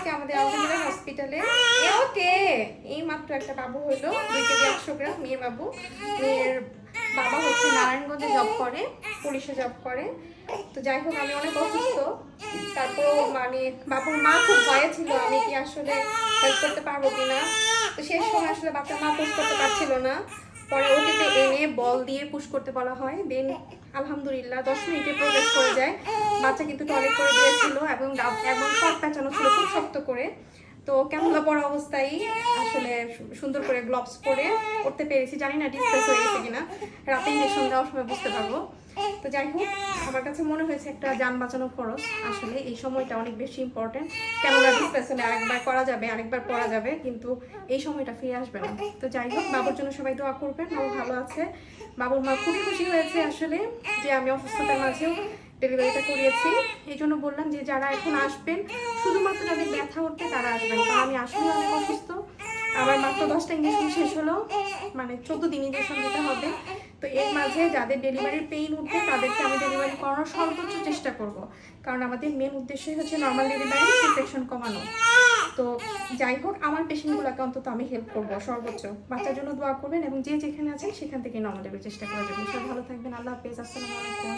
আজকে আমাদের আলহামদুলিল্লাহ হসপিটালে ওকে এই মাত্র একটা বাবু হলো 2 কেজি 100 গ্রাম মেয়ে বাবু। মেয়ের বাবা হচ্ছে নারায়ণগঞ্জে জব করে, পুলিশে জব করে। তো যাই হোক আমি অনেক অসুস্থ, তারপর মানে বাবুর মা খুব ভয়ে ছিল আমি কি আসলে হেল্প করতে পারবো কিনা। তো শেষ সময় আসলে বাচ্চার মা পুশ করতে পারছিল না, পরে ওটিতে এনে বল দিয়ে পুশ করতে বলা হয়। দেন আলহামদুলিল্লাহ 10 মিনিটে প্রোগ্রেস করে যায়। বাচ্চা কিন্তু টয়লেট করে দিয়েছিল এবং সব পেঁচানো ছিল খুব শক্ত করে। তো ক্যানুলা পরা অবস্থায় আসলে সুন্দর করে গ্লোভস পরে করতে পেরেছি। জানি না ডিসপ্লেস হয়ে গেছে কিনা, রাতে ইনজেকশন দেওয়ার সময় বুঝতে পারবো। তো যাই হোক আমার কাছে মনে হয়েছে একটা যান বাঁচানো খরচ, আসলে এই সময়টা অনেক বেশি ইম্পর্টেন্ট। ক্যানুলা ডিসপ্লেস হলে আরেকবার করা যাবে, আরেকবার পরা যাবে, কিন্তু এই সময়টা ফিরে আসবে না। তো যাই হোক বাবুর জন্য সবাই দোয়া করবেন, বাবু ভালো আছে। বাবুর মা খুবই খুশি হয়েছে আসলে যে আমি অসুস্থতার মাঝেও ডেলিভারিটা করিয়েছি। এই জন্য বললাম যে যারা এখন আসবেন শুধুমাত্র যাদের ব্যথা উঠবে তারা আসবেন, কারণ আমি আসলে অনেক অসুস্থ। আমার মাত্র 10টা ইঞ্জেকশন শেষ হলো, মানে 14 দিন ইঞ্জেকশন দিতে হবে। তো এর মাঝে যাদের ডেলিভারির পেইন উঠবে তাদেরকে আমি ডেলিভারি করানোর সর্বোচ্চ চেষ্টা করব, কারণ আমাদের মেন উদ্দেশ্যই হচ্ছে নর্মাল ডেলিভারি, ইনফেকশন কমানো। তো যাই হোক আমার পেশেন্টগুলোকে অন্তত আমি হেল্প করবো সর্বোচ্চ। বাচ্চার জন্য দোয়া করবেন এবং যে যেখানে আছেন সেখান থেকে নর্মাল ডেলিভারির চেষ্টা করা যাবে। সব ভালো থাকবেন, আল্লাহ হাফেজ, আসসালামু আলাইকুম।